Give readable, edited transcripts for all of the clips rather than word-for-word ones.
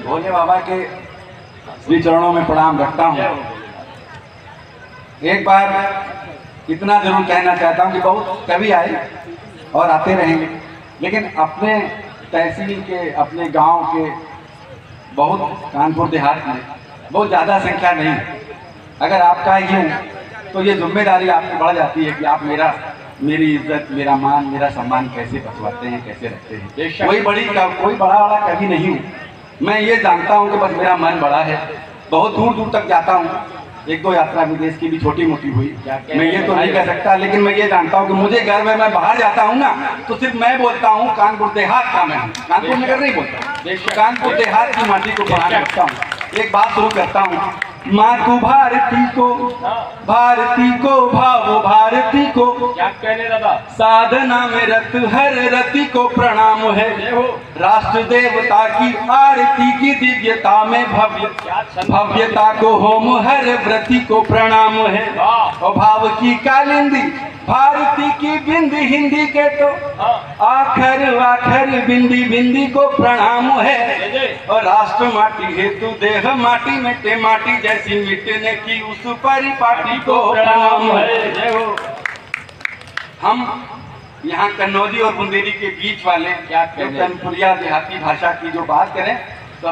भोले बाबा के श्री चरणों में प्रणाम रखता हूँ। एक बार इतना जरूर कहना चाहता हूँ कि बहुत कवि आए और आते रहेंगे, लेकिन अपने तहसील के, अपने गांव के, बहुत कानपुर देहात में बहुत ज़्यादा संख्या नहीं है। अगर आपका ही हो तो ये जिम्मेदारी आपकी बढ़ जाती है कि आप मेरी इज्जत, मेरा मान, मेरा सम्मान कैसे बचवाते हैं, कैसे रखते हैं। कोई बड़ा कभी नहीं हूँ। मैं ये जानता हूँ कि बस मेरा मन बड़ा है। बहुत दूर दूर तक जाता हूँ, एक दो यात्रा विदेश की भी छोटी मोटी हुई, मैं ये तो नहीं कह सकता, लेकिन मैं ये जानता हूँ कि मुझे गर्व है। मैं बाहर जाता हूँ ना तो सिर्फ मैं बोलता हूँ कानपुर देहात का मैं हूँ, कानपुर नगर नहीं बोलता, कानपुर देहात की माटी को बढ़ा रखता हूँ। एक बात शुरू करता हूँ। मातु भारती को भावो भारती को, क्या कहने दादा, साधना में रत हर रति को प्रणाम है। राष्ट्र देवता की आरती की दिव्यता में भव्यता को होम हर व्रति को प्रणाम है। और भाव की कालिंदी भारती की बिंदी, हिंदी के तो आखर बिंदी बिंदी को प्रणाम है। और राष्ट्र माटी हेतु देह माटी मिटे, माटी जैसी मिटने की उस परिपाटी को प्रणाम है। हम यहाँ कन्नौजी और बुंदेली के बीच वाले कानपुरिया देहाती भाषा की जो बात करें तो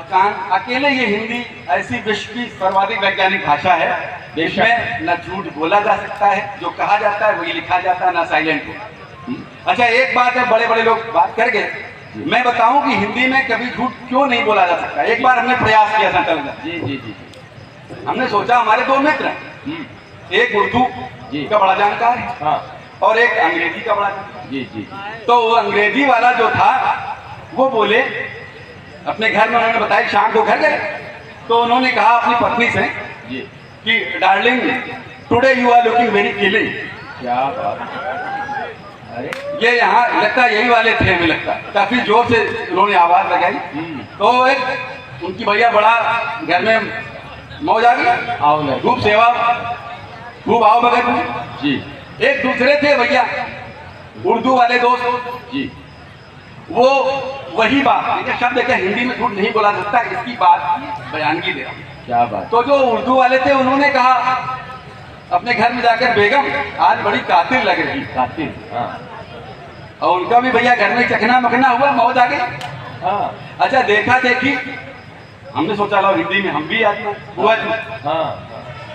अकेले ये हिंदी ऐसी विश्व की सर्वाधिक वैज्ञानिक भाषा है जिसमें न झूठ बोला जा सकता है, जो कहा जाता है वही लिखा जाता है, ना साइलेंट हो। अच्छा, एक बात है, बड़े बड़े लोग बात कर गए, मैं बताऊं कि हिंदी में कभी झूठ क्यों नहीं बोला जा सकता। एक बार हमने प्रयास किया था कल, जी, हमने सोचा हमारे दो मित्र हैं, एक उर्दू का बड़ा जानकार है और एक अंग्रेजी का बड़ा जानकार। जी। तो वो अंग्रेजी वाला जो था वो बोले, अपने घर में उन्होंने बताया, शाम को घर गए तो उन्होंने कहा अपनी पत्नी से कि darling today you are looking very killing. क्या बात, अरे ये यहाँ लगता यही वाले थे, हमें लगता काफी जोर से उन्होंने आवाज लगाई। तो एक उनकी भैया बड़ा घर में मौज आ गई, खूब सेवा, खूब आओ भगत जी। एक दूसरे थे भैया उर्दू वाले दोस्त जी, वो वही बात, शब्द क्या हिंदी में झूठ नहीं बोला सकता, इसकी बात बयानगी दे रहा हूं। क्या बात। तो जो उर्दू वाले थे उन्होंने कहा अपने घर में जाकर, बेगम आज बड़ी कातिल लग रही। कातिल, और उनका भी भैया घर में चखना मखना हुआ, मौज आ गई। अच्छा, देखा देखी हमने सोचा लो हिंदी में हम भी आते हुआ।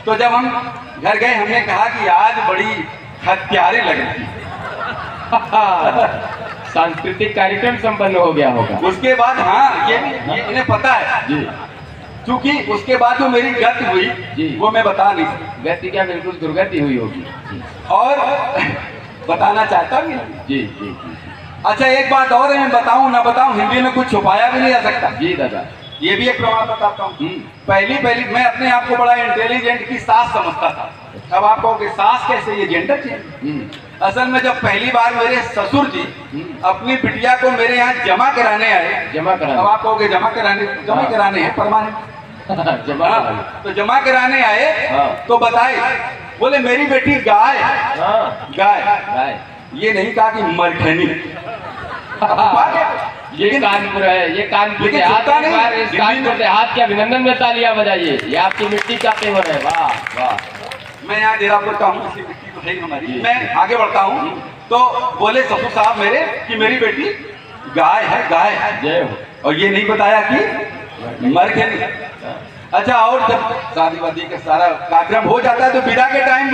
तो जब हम घर गए हमने कहा कि आज बड़ी हत्यारे लग रही। सांस्कृतिक कार्यक्रम संपन्न हो गया होगा। उसके बाद हाँ, ये इन्हें पता है जी, क्योंकि उसके बाद जो मेरी गति हुई जी, वो मैं बता नहीं सकता। गति क्या, बिल्कुल दुर्गति हुई होगी और बताना चाहता भी नहीं। जी। अच्छा, एक बात और है, मैं बताऊं ना बताऊं, हिंदी में कुछ छुपाया भी नहीं जा सकता। जी दादा, ये भी एक प्रमाण बताता हूँ। पहली मैं अपने आप को बड़ा इंटेलिजेंट की सास समझता था। अब आप कहोगे सास कैसे, ये जेंडर चेंज। असल में जब पहली बार मेरे ससुर जी अपनी बिटिया को मेरे यहाँ जमा कराने आए, अब आप कहोगे जमा कराने हैं परमानेंट तो जमा कराने आए तो बताए, बोले मेरी बेटी गाय गाय, ये नहीं कहा कि मरखनी। ये कानपुर है, ये कानपुर देहात है। इस कानपुर देहात के अभिनंदन में तालियां बजाइए, ये आपकी मिट्टी का तेवर है। वाह वाह। मैं यहाँ देरापुर का हूँ, इसलिए मिट्टी तो है ही हमारी। मैं आगे बढ़ता हूँ तो बोले ससुर साहब मेरे कि मेरी बेटी गाय है जय हो। और ये नहीं बताया कि मरखनी। अच्छा, और जब शादी वादी का सारा कार्यक्रम हो जाता है तो विदा के टाइम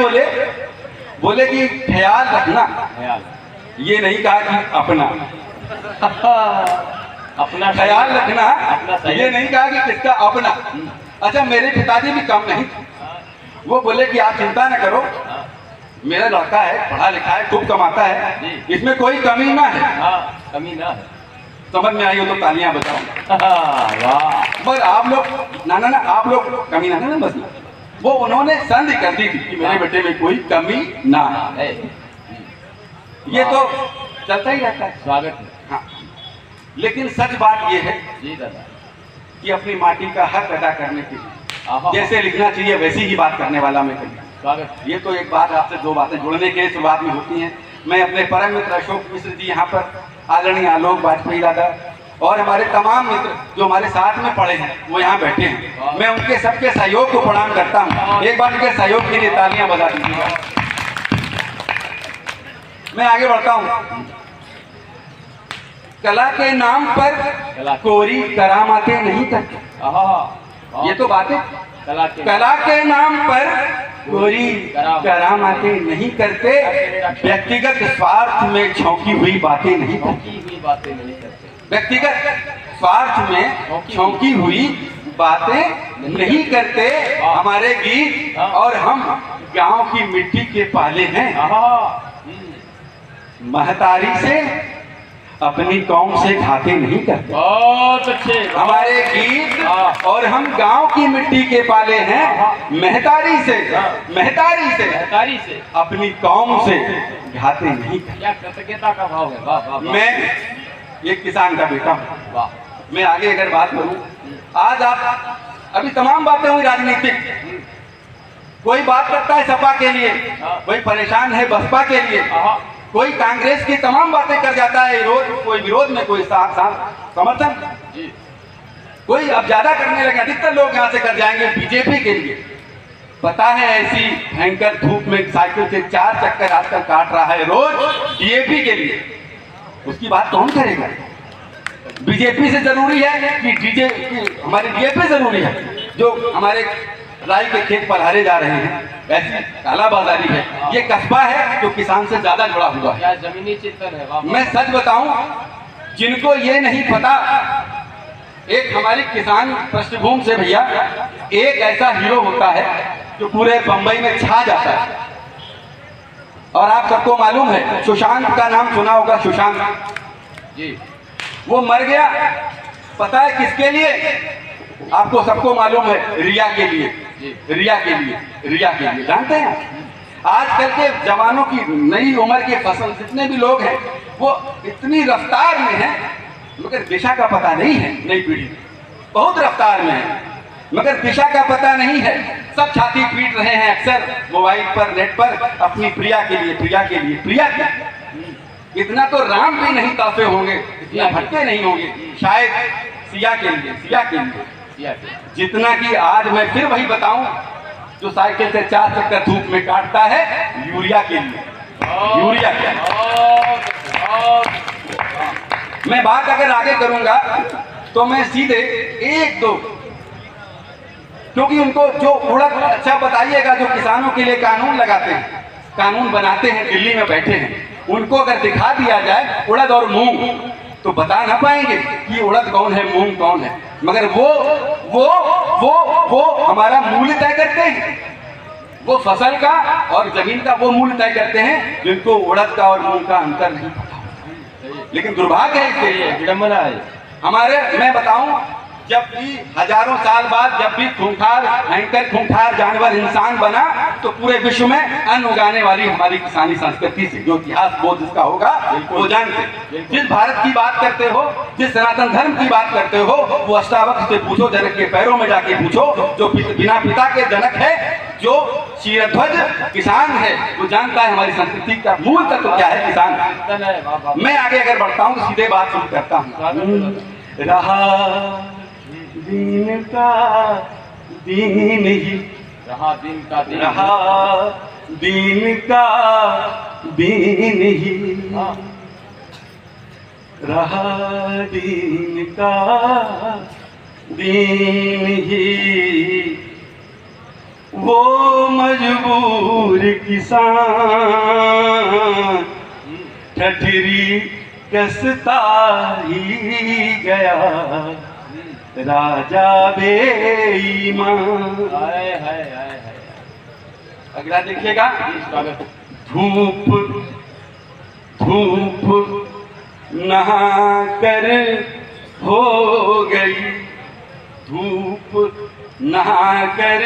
बोले कि ख्याल रखना, ये नहीं कहा कि अपना ख्याल रखना, ये नहीं कहा कि किसका अपना। अच्छा, मेरे पिताजी भी कम नहीं थे, वो बोले कि आप चिंता न करो, मेरा लड़का है, पढ़ा लिखा है, खूब कमाता है, इसमें कोई कमी ना है। कमी ना है। समझ में आई हो तो तालियां बजाओ। बस आप लोग ना आप लोग कमी ना बस वो उन्होंने संधि कर दी थी कि मेरे बेटे में कोई कमी ना है। ये तो चलता ही रहता है। स्वागत है। हाँ, लेकिन सच बात ये है जी दादा कि अपनी माटी का हक अदा करने के लिए जैसे लिखना चाहिए वैसी ही बात करने वाला मैं कभी। स्वागत। ये तो एक बात, आपसे दो बातें जुड़ने के शुरुआत में होती हैं। मैं अपने परम मित्र अशोक मिश्र जी यहाँ पर, आदरणीय आलोक वाजपेयी दादा और हमारे तमाम मित्र जो हमारे साथ में पढ़े हैं वो यहाँ बैठे हैं, मैं उनके सबके सहयोग को प्रणाम करता हूँ। एक बार उनके सहयोग के लिए तालियां बजा दीजिएगा। मैं आगे बढ़ता हूँ। कला के नाम पर कोरी करामातें नहीं करते। ये तो बातें कला के नाम पर कोरी करामातें नहीं करते, व्यक्तिगत स्वार्थ में छौंकी हुई बातें नहीं करते। व्यक्तिगत स्वार्थ में छौंकी हुई बातें नहीं करते। हमारे गीत और हम गांव की मिट्टी के पाले हैं। महतारी से अपनी कौम से घाते नहीं करते। बहुत अच्छे। हमारे गीत और हम गांव की मिट्टी के पाले हैं। महतारी से अपनी कौम से घाते नहीं करते। क्या कृतज्ञता का भाव है। वाह वाह। मैं एक किसान का बेटा हूँ। वाह। मैं आगे अगर बात करूं, आज आप अभी तमाम बातें हुई राजनीतिक, कोई बात करता है सपा के लिए, कोई परेशान है बसपा के लिए, कोई कांग्रेस की तमाम बातें कर जाता है, कोई विरोध में, कोई समर्थन, कोई अब ज्यादा करने लगे। अधिकतर लोग यहाँ से कर जाएंगे बीजेपी के लिए। पता है ऐसी भयंकर धूप में साइकिल से 4 चक्कर आजकल काट रहा है रोज डीएपी के लिए। उसकी बात कौन करेगा। बीजेपी से जरूरी है कि हमारी डीएपी जरूरी है। जो हमारे राई के खेत पलहारे जा रहे हैं, ऐसी कालाबाजारी है। ये कस्बा है जो किसान से ज्यादा जुड़ा हुआ है। जमीनी चिंतन है। मैं सच बताऊं, जिनको ये नहीं पता, एक हमारी किसान पृष्ठभूमि से भैया एक ऐसा हीरो होता है जो पूरे बंबई में छा जाता है। और आप सबको मालूम है, सुशांत का नाम सुना होगा। सुशांत जी, वो मर गया, पता है किसके लिए? आपको सबको मालूम है, रिया के लिए। जानते हैं आजकल के जवानों की नई उम्र के फसल जितने भी लोग हैं वो इतनी रफ्तार में हैं, मगर दिशा का पता नहीं है। नई पीढ़ी बहुत रफ्तार में है मगर दिशा का पता नहीं है। सब छाती पीट रहे हैं अक्सर मोबाइल पर, नेट पर, अपनी प्रिया के लिए। इतना तो राम भी नहीं ताफे होंगे, इतना भटके नहीं होंगे, शायद सिया के लिए। जितना कि आज मैं फिर वही बताऊं, जो साइकिल से 4 चक्कर धूप में काटता है, यूरिया के लिए। मैं बात अगर आगे करूंगा तो मैं सीधे 1-2, क्योंकि उनको जो उड़द, अच्छा बताइएगा, जो किसानों के लिए कानून लगाते हैं, कानून बनाते हैं, दिल्ली में बैठे हैं, उनको अगर दिखा दिया जाए उड़द और मूंग तो बता ना पाएंगे कि उड़द कौन है, मूंग कौन है। मगर वो हमारा मूल्य तय करते हैं। वो फसल का और जमीन का वो मूल्य तय करते हैं जिनको उड़द का और मूंग का अंतर नहीं पता। लेकिन दुर्भाग्य है, इसके लिए विडंबना है हमारे। मैं बताऊं, जब भी हजारों साल बाद जब भी खूंखार जानवर इंसान बना, तो पूरे विश्व में अन्न उगाने वाली हमारी किसानी संस्कृति से, जो इतिहास बोध जिसका होगा वो जानते। जिस भारत की बात करते हो, जिस सनातन धर्म की बात करते हो, वो अष्टावक्र से पूछो, जनक के पैरों में जाके पूछो, जो बिना पिता के जनक है, जो क्षीरध्वज किसान है, वो जानता है हमारी संस्कृति का मूल तत्व क्या है, किसान। मैं आगे अगर बढ़ता हूँ तो सीधे बात शुरू करता हूँ। रहा दीन का दीन ही, रहा दीन का दीन ही, रहा दीन का दीन ही। वो मजबूर किसान ठठरी कसता ही गया, राजा बेईमान। अगला देखिएगा, धूप नहा कर हो गई, धूप नहा कर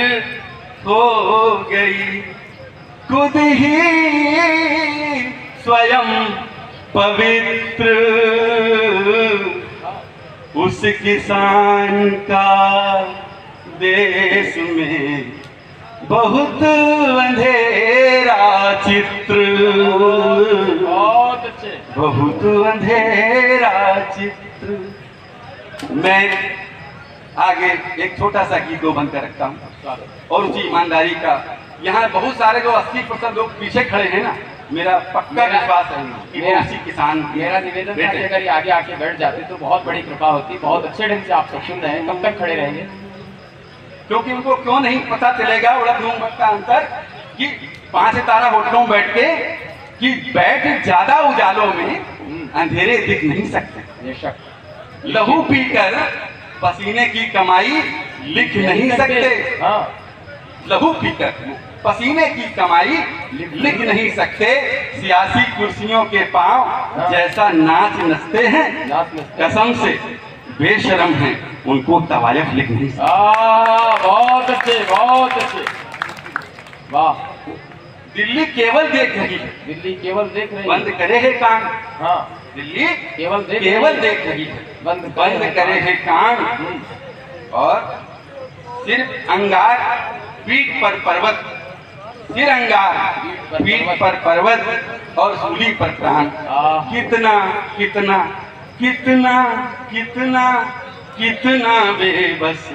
हो गई, खुद ही स्वयं पवित्र। उस किसान का देश में बहुत अंधेरा चित्र, बहुत अंधेरा चित्र। मैं आगे एक छोटा सा गीत दो बनकर रखता हूँ और उसी ईमानदारी का, यहाँ बहुत सारे जो 80% लोग पीछे खड़े हैं ना, मेरा पक्का विश्वास है कि वो उसी किसान। मेरा निवेदन था कि अगर ये आगे आके बैठ जाते तो बहुत बड़ी कृपा होती। बहुत अच्छे ढंग से आप सब सुन रहे हैं, कब तक खड़े रहेंगे? क्योंकि उनको क्यों नहीं पता चलेगा उड़द मूंग का अंतर कि 5 सितारा होटलों में बैठ के कि बैठ ज्यादा उजालों में अंधेरे दिख नहीं सकते। बेशक। लहू पीकर पसीने की कमाई लिख नहीं सकते। हाँ, लहू पीकर पसीने की कमाई लिख नहीं सकते। सियासी कुर्सियों के पांव जैसा नाच नचते हैं, कसम से बेशरम हैं, उनको तवायफ लिख नहीं सकते। बहुत अच्छे, बहुत अच्छे, वाह। दिल्ली केवल देख रही है, दिल्ली केवल देख रही है, बंद करे है कान। हाँ, दिल्ली केवल देख रही है, बंद करे है कान। और सिर्फ अंगार पीठ पर पर्वत, सिर अंगार पीठ पर पर्वत और सूली पर प्राण। कितना कितना कितना कितना कितना बेबस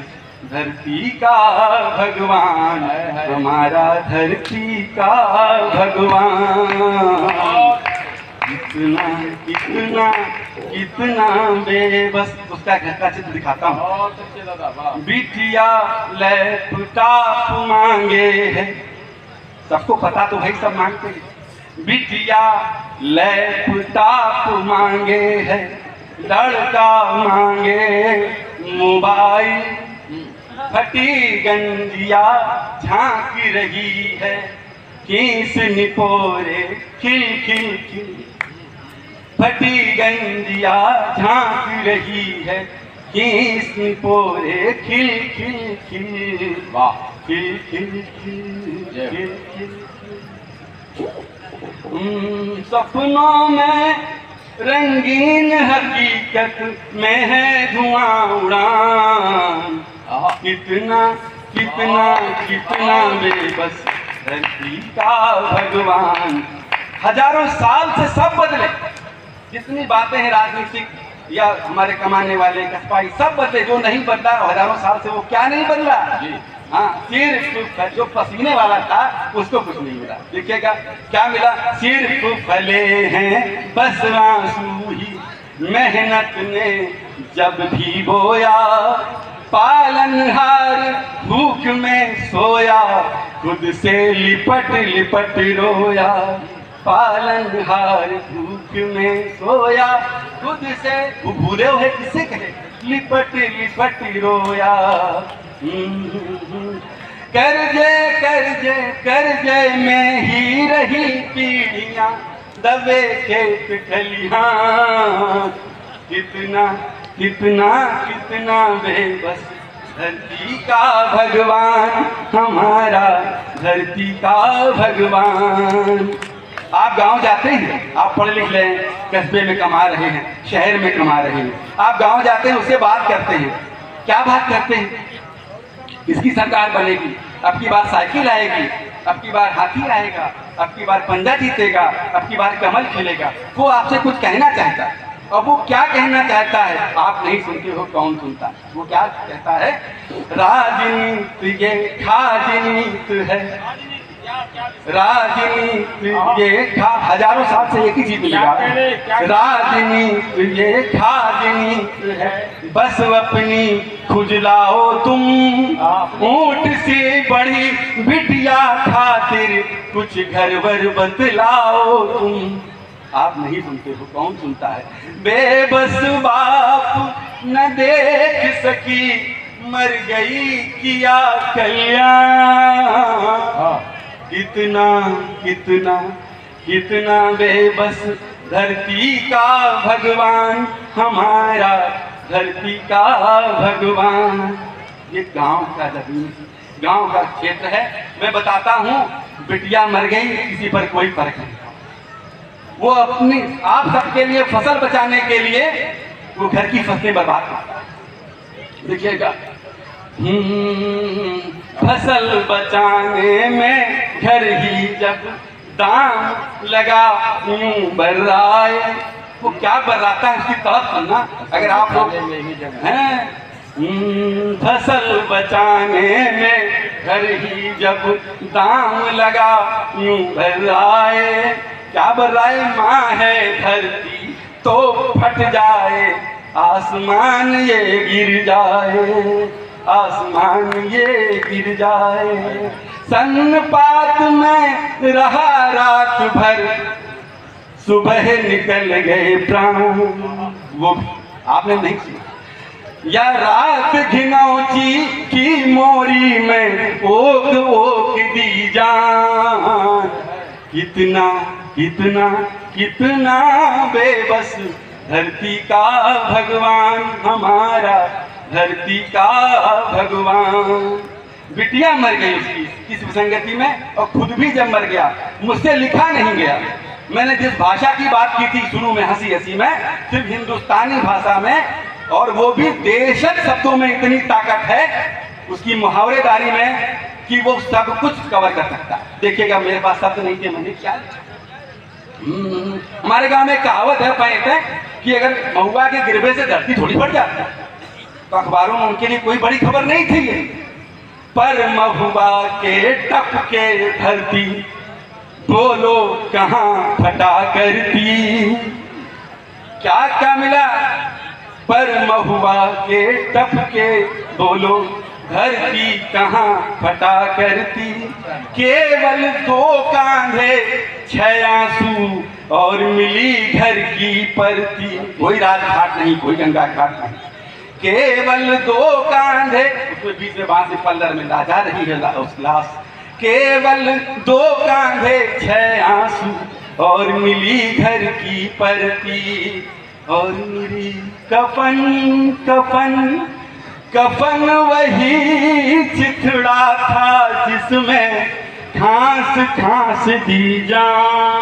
धरती का भगवान, हमारा धरती का भगवान। कितना कितना कितना बेबस। उसका घर का चित्र दिखाता हूँ। बिटिया लैपटॉप मांगे है, सबको पता तो भाई सब मांगते हैं। बिटिया लैपटॉप मांगे है, लड़का मांगे मोबाइल। फटी गंजिया झांक रही है, केस निपोरे खिल खिल खिल। फटी गंजिया झांक रही है, केस निपोरे खिल खिल खिल। वाह, खिल खिल खिल खिल खिल। सपनों में रंगीन, हकीकत में है धुआं उड़ान। कितना कितना कितना बेबस धरती का भगवान। हजारों साल से सब बदले, जितनी बातें हैं राजनीतिक या हमारे कमाने वाले कसपाई, सब बदले। जो नहीं बदला हजारों साल से, वो क्या नहीं बदला? हाँ, सिर्फ जो पसीने वाला था उसको कुछ नहीं मिला। देखिएगा क्या मिला, सिर्फ फले हैं बस आंसू ही, मेहनत ने जब भी बोया। पालनहार भूख में सोया, खुद से लिपट लिपट रोया। पालनहार भूख में सोया, खुद से भूले हुए किसे कहे, लिपट लिपट रोया। कर्जे कर्जे कर्जे में ही रही पीढ़ियां, दबे खेत खलिहान। कितना कितना कितना बेबस धरती का भगवान, हमारा धरती का भगवान। आप गांव जाते हैं, आप पढ़ लिख लें, कस्बे में कमा रहे हैं, शहर में कमा रहे हैं, आप गांव जाते हैं, उससे बात करते हैं, क्या बात करते हैं? किसकी सरकार बनेगी, अब की बार साइकिल आएगी, अब की बार हाथी आएगा, अब की बार पंजा जीतेगा, अब की बार कमल खिलेगा। वो आपसे कुछ कहना चाहता है, और वो क्या कहना चाहता है आप नहीं सुनते हो, कौन सुनता है? वो क्या कहता है, राजनीति ये खाजनीति है, राजनीति ये हजारों साल से एक ही चीज मिलेगा, राजनीति ये खाजनीति है। बस अपनी खुजलाओ तुम, ऊंट से बड़ी बिटिया खातिर कुछ घर वर बतलाओ तुम। आप नहीं सुनते हो, कौन सुनता है? बेबस बाप न देख सकी, मर गई किया कल्याण। कितना कितना कितना बेबस धरती का भगवान, हमारा धरती का भगवान। ये गांव का जमीन, गांव का क्षेत्र है। मैं बताता हूँ, बिटिया मर गई, किसी पर कोई फर्क नहीं। वो अपनी आप सबके लिए फसल बचाने के लिए वो घर की फसलें बर्बाद करता है। देखिएगा, फसल बचाने में घर ही जब दाम लगा बर्राए, वो क्या बर्राता है उसकी तड़प सुनना। अगर आप लोग हैं फसल बचाने में घर ही जब दाम लगा यूं बर्राए, क्या बर्राए माँ है धरती तो फट जाए, आसमान ये गिर जाए, आसमान ये गिर जाए। सन्नपात में रहा रात भर, सुबह निकल गए प्राण। वो आपने नहीं सुना। या रात घिनौची की मोरी में ओक ओक दी जान, कितना कितना कितना बेबस धरती का भगवान, हमारा धरती का भगवान। बिटिया मर गई उसकी किस विसंगति में, और खुद भी जब मर गया मुझसे लिखा नहीं गया। मैंने जिस भाषा की बात की थी शुरू में हंसी हंसी में, सिर्फ हिंदुस्तानी भाषा में, और वो भी देशज शब्दों में इतनी ताकत है उसकी मुहावरेदारी में कि वो सब कुछ कवर कर सकता है। देखिएगा मेरे पास शब्द नहीं थे, मैंने क्या हमारे गांव में कहावत है पैंत है कि अगर महुआ के गिरबे से धरती थोड़ी बढ़ जाती, तो अखबारों में उनके लिए कोई बड़ी खबर नहीं थी ये। पर महुआ के टप के धरती बोलो कहाँ फटा करती, क्या क्या मिला। पर महुआ के टप के बोलो धरती कहाँ फटा करती, केवल 2 कांधे 6 आंसू और मिली घर की परती। कोई राजघाट नहीं, कोई गंगा घाट नहीं, केवल 2 कांधे, उसमें बीच में बांस पल्लर में ला जा रही है उस लाश। केवल 2 कांधे 6 आंसू और मिली घर की परती, और मेरी कफन कफन कफन वही चिथड़ा था जिसमें घास घास दी जान।